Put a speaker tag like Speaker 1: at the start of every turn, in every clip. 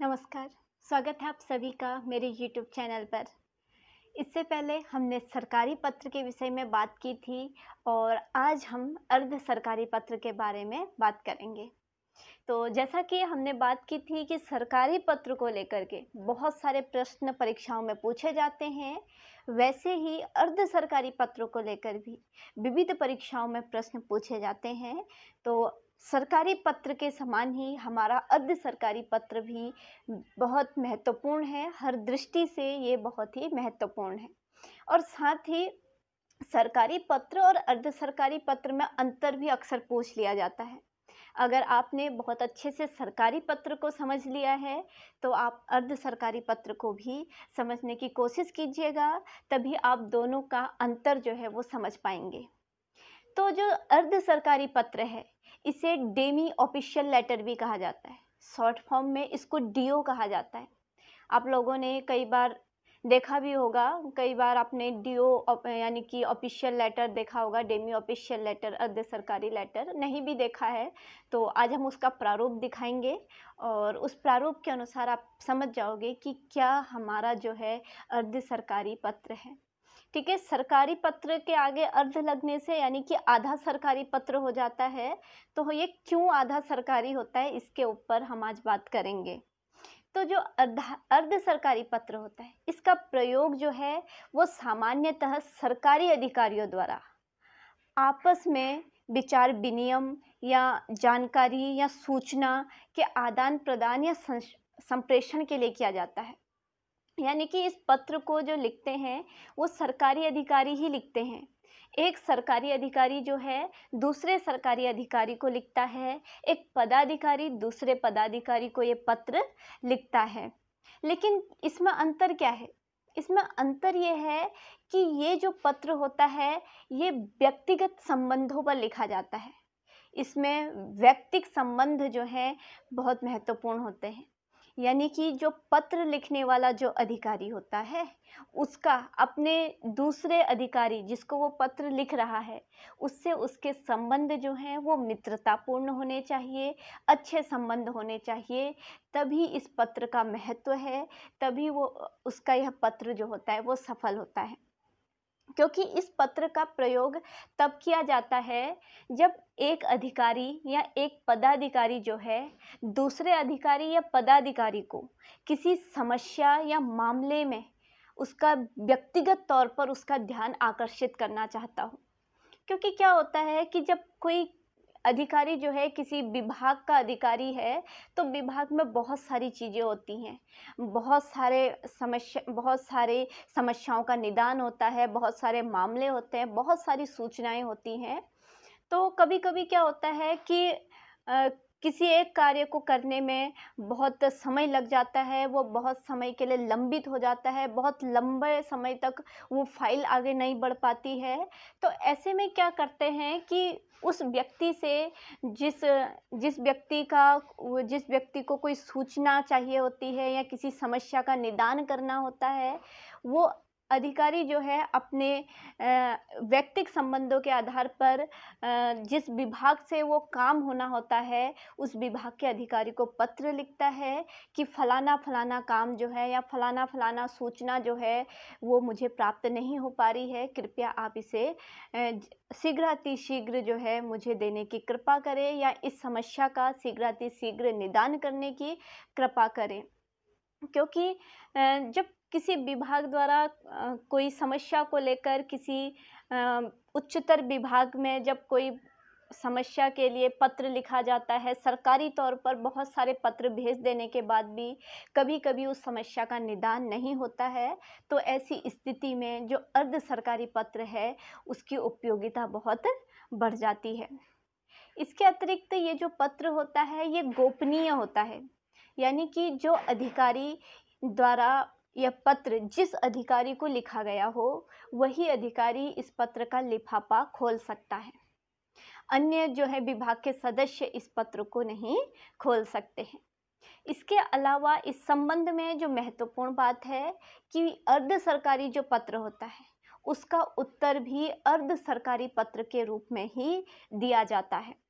Speaker 1: नमस्कार, स्वागत है आप सभी का मेरे YouTube चैनल पर। इससे पहले हमने सरकारी पत्र के विषय में बात की थी और आज हम अर्ध सरकारी पत्र के बारे में बात करेंगे। तो जैसा कि हमने बात की थी कि सरकारी पत्र को लेकर के बहुत सारे प्रश्न परीक्षाओं में पूछे जाते हैं, वैसे ही अर्ध सरकारी पत्रों को लेकर भी विविध परीक्षाओं में प्रश्न पूछे जाते हैं। तो सरकारी पत्र के समान ही हमारा अर्ध सरकारी पत्र भी बहुत महत्वपूर्ण है, हर दृष्टि से ये बहुत ही महत्वपूर्ण है। और साथ ही सरकारी पत्र और अर्ध सरकारी पत्र में अंतर भी अक्सर पूछ लिया जाता है। अगर आपने बहुत अच्छे से सरकारी पत्र को समझ लिया है, तो आप अर्ध सरकारी पत्र को भी समझने की कोशिश कीजिएगा, तभी आप दोनों का अंतर जो है वो समझ पाएंगे। तो जो अर्ध सरकारी पत्र है, इसे डेमी ऑफिशियल लेटर भी कहा जाता है। शॉर्ट फॉर्म में इसको डीओ कहा जाता है। आप लोगों ने कई बार देखा भी होगा, कई बार आपने डीओ यानी कि ऑफिशियल लेटर देखा होगा, डेमी ऑफिशियल लेटर, अर्ध सरकारी लेटर नहीं भी देखा है तो आज हम उसका प्रारूप दिखाएंगे और उस प्रारूप के अनुसार आप समझ जाओगे कि क्या हमारा जो है अर्ध सरकारी पत्र है। ठीक है, सरकारी पत्र के आगे अर्ध लगने से यानी कि आधा सरकारी पत्र हो जाता है। तो ये क्यों आधा सरकारी होता है, इसके ऊपर हम आज बात करेंगे। तो जो अर्ध सरकारी पत्र होता है, इसका प्रयोग जो है वो सामान्यतः सरकारी अधिकारियों द्वारा आपस में विचार विनिमय या जानकारी या सूचना के आदान प्रदान या संप्रेषण के लिए किया जाता है। यानी कि इस पत्र को जो लिखते हैं वो सरकारी अधिकारी ही लिखते हैं। एक सरकारी अधिकारी जो है दूसरे सरकारी अधिकारी को लिखता है, एक पदाधिकारी दूसरे पदाधिकारी को ये पत्र लिखता है। लेकिन इसमें अंतर क्या है? इसमें अंतर ये है कि ये जो पत्र होता है ये व्यक्तिगत संबंधों पर लिखा जाता है। इसमें व्यक्तिक संबंध जो है बहुत महत्वपूर्ण होते हैं। यानी कि जो पत्र लिखने वाला जो अधिकारी होता है उसका अपने दूसरे अधिकारी जिसको वो पत्र लिख रहा है उससे उसके संबंध जो हैं वो मित्रतापूर्ण होने चाहिए, अच्छे संबंध होने चाहिए। तभी इस पत्र का महत्व है, तभी वो उसका यह पत्र जो होता है वो सफल होता है। क्योंकि इस पत्र का प्रयोग तब किया जाता है जब एक अधिकारी या एक पदाधिकारी जो है दूसरे अधिकारी या पदाधिकारी को किसी समस्या या मामले में उसका व्यक्तिगत तौर पर उसका ध्यान आकर्षित करना चाहता हो। क्योंकि क्या होता है कि जब कोई अधिकारी जो है किसी विभाग का अधिकारी है तो विभाग में बहुत सारी चीज़ें होती हैं, बहुत सारे समस्याओं का निदान होता है, बहुत सारे मामले होते हैं, बहुत सारी सूचनाएं होती हैं। तो कभी कभी क्या होता है कि किसी एक कार्य को करने में बहुत समय लग जाता है, वो बहुत समय के लिए लंबित हो जाता है, बहुत लंबे समय तक वो फाइल आगे नहीं बढ़ पाती है। तो ऐसे में क्या करते हैं कि उस व्यक्ति से जिस जिस जिस व्यक्ति को कोई सूचना चाहिए होती है या किसी समस्या का निदान करना होता है, वो अधिकारी जो है अपने व्यक्तिक संबंधों के आधार पर जिस विभाग से वो काम होना होता है उस विभाग के अधिकारी को पत्र लिखता है कि फलाना फलाना काम जो है या फलाना फलाना सूचना जो है वो मुझे प्राप्त नहीं हो पा रही है, कृपया आप इसे शीघ्रातिशीघ्र जो है मुझे देने की कृपा करें या इस समस्या का शीघ्रातिशीघ्र निदान करने की कृपा करें। क्योंकि जब किसी विभाग द्वारा कोई समस्या को लेकर किसी उच्चतर विभाग में जब कोई समस्या के लिए पत्र लिखा जाता है, सरकारी तौर पर बहुत सारे पत्र भेज देने के बाद भी कभी कभी उस समस्या का निदान नहीं होता है, तो ऐसी स्थिति में जो अर्ध सरकारी पत्र है उसकी उपयोगिता बहुत बढ़ जाती है। इसके अतिरिक्त ये जो पत्र होता है ये गोपनीय होता है। यानी कि जो अधिकारी द्वारा यह पत्र जिस अधिकारी को लिखा गया हो वही अधिकारी इस पत्र का लिफाफा खोल सकता है। अन्य जो है विभाग के सदस्य इस पत्र को नहीं खोल सकते हैं। इसके अलावा इस संबंध में जो महत्वपूर्ण बात है कि अर्ध सरकारी जो पत्र होता है उसका उत्तर भी अर्ध सरकारी पत्र के रूप में ही दिया जाता है।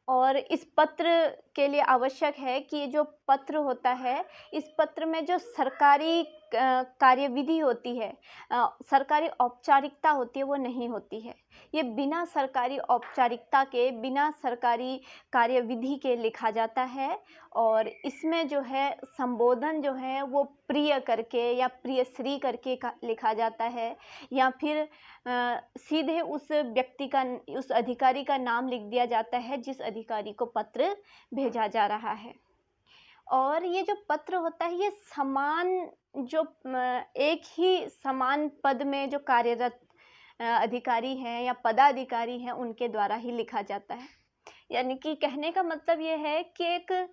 Speaker 1: और इस पत्र के लिए आवश्यक है कि ये जो पत्र होता है, इस पत्र में जो सरकारी कार्यविधि होती है, सरकारी औपचारिकता होती है, वो नहीं होती है। ये बिना सरकारी औपचारिकता के, बिना सरकारी कार्यविधि के लिखा जाता है और इसमें जो है संबोधन जो है वो प्रिय करके या प्रियश्री करके लिखा जाता है, या फिर सीधे उस व्यक्ति का, उस अधिकारी का नाम लिख दिया जाता है जिस अधिकारी को पत्र भेजा जा रहा है। और ये जो पत्र होता है, ये समान जो एक ही समान पद में जो कार्यरत अधिकारी हैं या पदाधिकारी हैं, उनके द्वारा ही लिखा जाता है। यानी कि कहने का मतलब ये है कि एक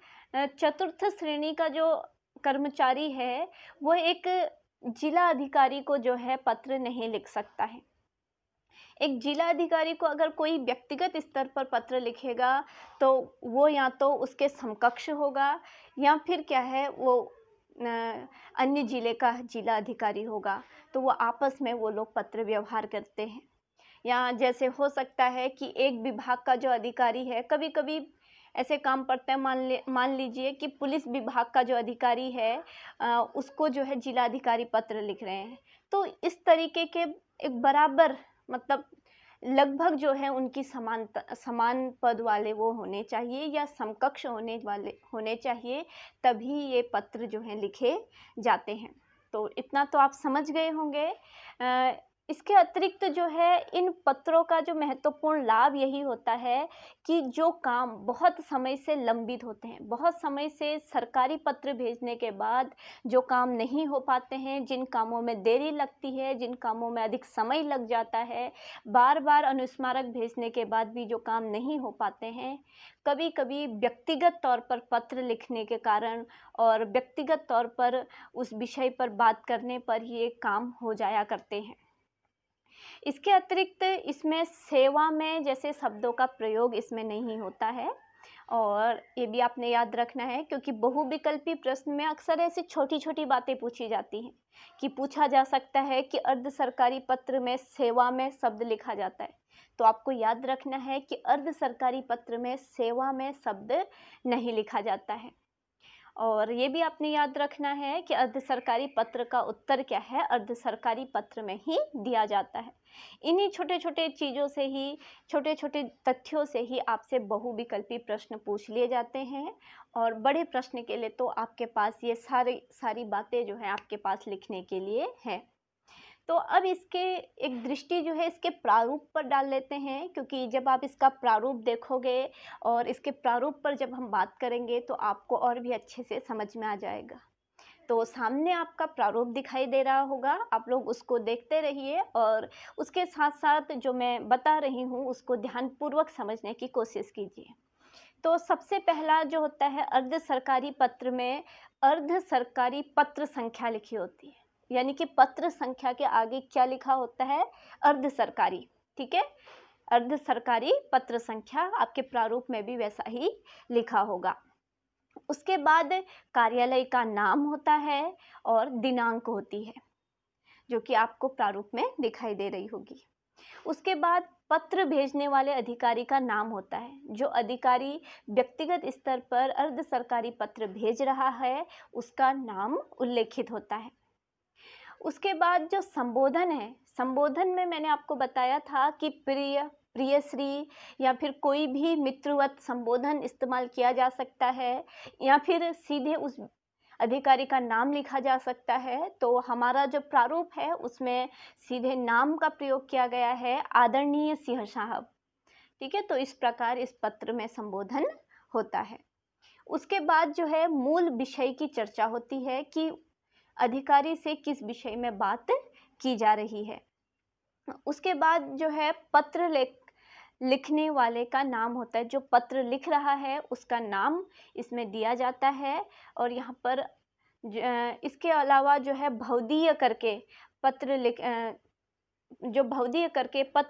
Speaker 1: चतुर्थ श्रेणी का जो कर्मचारी है, वो एक जिला अधिकारी को जो है पत्र नहीं लिख सकता है। एक जिला अधिकारी को अगर कोई व्यक्तिगत स्तर पर पत्र लिखेगा तो वो या तो उसके समकक्ष होगा या फिर क्या है, वो अन्य जिले का जिला अधिकारी होगा, तो वो आपस में वो लोग पत्र व्यवहार करते हैं। या जैसे हो सकता है कि एक विभाग का जो अधिकारी है, कभी कभी ऐसे काम पड़ते हैं, मान लीजिए कि पुलिस विभाग का जो अधिकारी है, उसको जो है जिलाधिकारी पत्र लिख रहे हैं, तो इस तरीके के एक बराबर, मतलब लगभग जो है उनकी समान पद वाले वो होने चाहिए या समकक्ष होने चाहिए, तभी ये पत्र जो हैं लिखे जाते हैं। तो इतना तो आप समझ गए होंगे। इसके अतिरिक्त जो है इन पत्रों का जो महत्वपूर्ण लाभ यही होता है कि जो काम बहुत समय से लंबित होते हैं, बहुत समय से सरकारी पत्र भेजने के बाद जो काम नहीं हो पाते हैं, जिन कामों में देरी लगती है, जिन कामों में अधिक समय लग जाता है, बार बार अनुस्मारक भेजने के बाद भी जो काम नहीं हो पाते हैं, कभी कभी व्यक्तिगत तौर पर पत्र लिखने के कारण और व्यक्तिगत तौर पर उस विषय पर बात करने पर ये काम हो जाया करते हैं। इसके अतिरिक्त इसमें सेवा में जैसे शब्दों का प्रयोग इसमें नहीं होता है, और ये भी आपने याद रखना है, क्योंकि बहुविकल्पी प्रश्न में अक्सर ऐसी छोटी छोटी बातें पूछी जाती हैं कि पूछा जा सकता है कि अर्ध सरकारी पत्र में सेवा में शब्द लिखा जाता है, तो आपको याद रखना है कि अर्ध सरकारी पत्र में सेवा में शब्द नहीं लिखा जाता है। और ये भी आपने याद रखना है कि अर्ध सरकारी पत्र का उत्तर क्या है, अर्ध सरकारी पत्र में ही दिया जाता है। इन्हीं छोटे छोटे चीज़ों से ही, छोटे छोटे तथ्यों से ही आपसे बहुविकल्पी प्रश्न पूछ लिए जाते हैं, और बड़े प्रश्न के लिए तो आपके पास ये सारी बातें जो है आपके पास लिखने के लिए है। तो अब इसके एक दृष्टि जो है इसके प्रारूप पर डाल लेते हैं, क्योंकि जब आप इसका प्रारूप देखोगे और इसके प्रारूप पर जब हम बात करेंगे तो आपको और भी अच्छे से समझ में आ जाएगा। तो सामने आपका प्रारूप दिखाई दे रहा होगा, आप लोग उसको देखते रहिए और उसके साथ साथ जो मैं बता रही हूँ उसको ध्यानपूर्वक समझने की कोशिश कीजिए। तो सबसे पहला जो होता है, अर्ध सरकारी पत्र में अर्ध सरकारी पत्र संख्या लिखी होती है, यानी कि पत्र संख्या के आगे क्या लिखा होता है, अर्ध सरकारी। ठीक है, अर्ध सरकारी पत्र संख्या आपके प्रारूप में भी वैसा ही लिखा होगा। उसके बाद कार्यालय का नाम होता है और दिनांक होती है, जो कि आपको प्रारूप में दिखाई दे रही होगी। उसके बाद पत्र भेजने वाले अधिकारी का नाम होता है, जो अधिकारी व्यक्तिगत स्तर पर अर्ध सरकारी पत्र भेज रहा है उसका नाम उल्लेखित होता है। उसके बाद जो संबोधन है, संबोधन में मैंने आपको बताया था कि प्रियश्री या फिर कोई भी मित्रवत संबोधन इस्तेमाल किया जा सकता है, या फिर सीधे उस अधिकारी का नाम लिखा जा सकता है। तो हमारा जो प्रारूप है उसमें सीधे नाम का प्रयोग किया गया है, आदरणीय सिंह साहब। ठीक है, तो इस प्रकार इस पत्र में संबोधन होता है। उसके बाद जो है मूल विषय की चर्चा होती है कि अधिकारी से किस विषय में बात की जा रही है। उसके बाद जो है पत्र लिखने वाले का नाम होता है, जो पत्र लिख रहा है उसका नाम इसमें दिया जाता है। और यहाँ पर इसके अलावा जो है भौदीय करके पत्र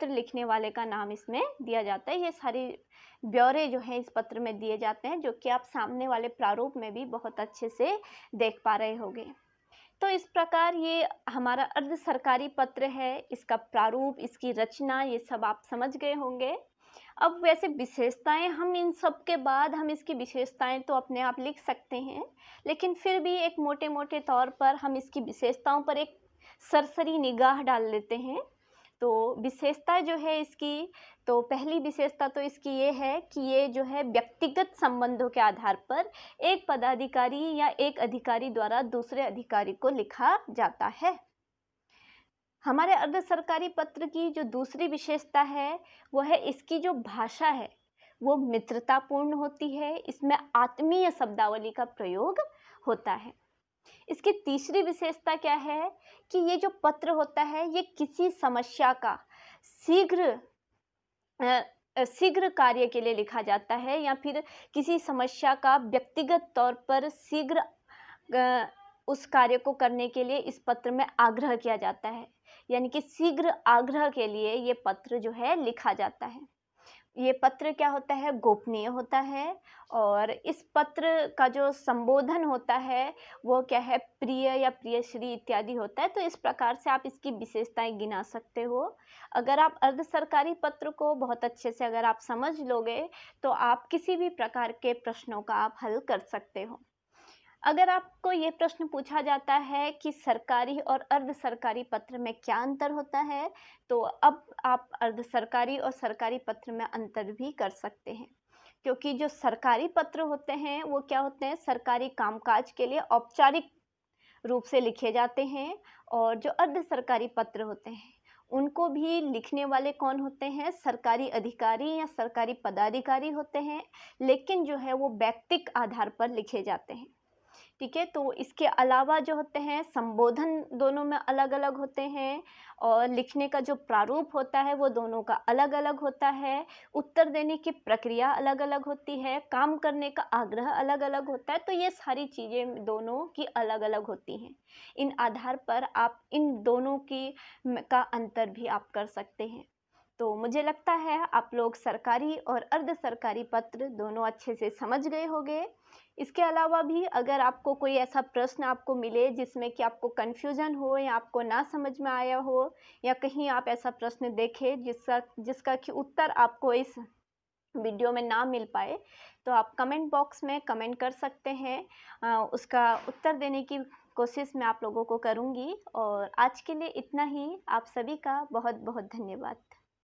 Speaker 1: लिखने वाले का नाम इसमें दिया जाता है। ये सारी ब्यौरे जो हैं इस पत्र में दिए जाते हैं, जो कि आप सामने वाले प्रारूप में भी बहुत अच्छे से देख पा रहे होंगे। तो इस प्रकार ये हमारा अर्ध सरकारी पत्र है, इसका प्रारूप, इसकी रचना, ये सब आप समझ गए होंगे। अब वैसे विशेषताएं, हम इन सब के बाद हम इसकी विशेषताएं तो अपने आप लिख सकते हैं, लेकिन फिर भी एक मोटे मोटे तौर पर हम इसकी विशेषताओं पर एक सरसरी निगाह डाल लेते हैं। तो विशेषता जो है इसकी, तो पहली विशेषता तो इसकी ये है कि ये जो है व्यक्तिगत संबंधों के आधार पर एक पदाधिकारी या एक अधिकारी द्वारा दूसरे अधिकारी को लिखा जाता है। हमारे अर्ध सरकारी पत्र की जो दूसरी विशेषता है वो है इसकी जो भाषा है वो मित्रतापूर्ण होती है, इसमें आत्मीय शब्दावली का प्रयोग होता है। इसकी तीसरी विशेषता क्या है कि ये जो पत्र होता है ये किसी समस्या का शीघ्र शीघ्र कार्य के लिए लिखा जाता है, या फिर किसी समस्या का व्यक्तिगत तौर पर शीघ्र उस कार्य को करने के लिए इस पत्र में आग्रह किया जाता है, यानी कि शीघ्र आग्रह के लिए ये पत्र जो है लिखा जाता है। ये पत्र क्या होता है, गोपनीय होता है, और इस पत्र का जो संबोधन होता है वो क्या है, प्रिय या प्रियश्री इत्यादि होता है। तो इस प्रकार से आप इसकी विशेषताएं गिना सकते हो। अगर आप अर्ध सरकारी पत्र को बहुत अच्छे से अगर आप समझ लोगे तो आप किसी भी प्रकार के प्रश्नों का आप हल कर सकते हो। अगर आपको ये प्रश्न पूछा जाता है कि सरकारी और अर्ध सरकारी पत्र में क्या अंतर होता है, तो अब आप अर्ध सरकारी और सरकारी पत्र में अंतर भी कर सकते हैं, क्योंकि जो सरकारी पत्र होते हैं वो क्या होते हैं, सरकारी कामकाज के लिए औपचारिक रूप से लिखे जाते हैं, और जो अर्ध सरकारी पत्र होते हैं उनको भी लिखने वाले कौन होते हैं, सरकारी अधिकारी या सरकारी पदाधिकारी होते हैं, लेकिन जो है वो व्यक्तिक आधार पर लिखे जाते हैं। ठीक है, तो इसके अलावा जो होते हैं संबोधन दोनों में अलग अलग होते हैं, और लिखने का जो प्रारूप होता है वो दोनों का अलग अलग होता है, उत्तर देने की प्रक्रिया अलग अलग होती है, काम करने का आग्रह अलग अलग होता है। तो ये सारी चीज़ें दोनों की अलग अलग होती हैं। इन आधार पर आप इन दोनों की का अंतर भी आप कर सकते हैं। तो मुझे लगता है आप लोग सरकारी और अर्ध सरकारी पत्र दोनों अच्छे से समझ गए होंगे। इसके अलावा भी अगर आपको कोई ऐसा प्रश्न आपको मिले जिसमें कि आपको कन्फ्यूजन हो या आपको ना समझ में आया हो, या कहीं आप ऐसा प्रश्न देखें जिसका कि उत्तर आपको इस वीडियो में ना मिल पाए, तो आप कमेंट बॉक्स में कमेंट कर सकते हैं। उसका उत्तर देने की कोशिश मैं आप लोगों को करूँगी। और आज के लिए इतना ही। आप सभी का बहुत बहुत धन्यवाद।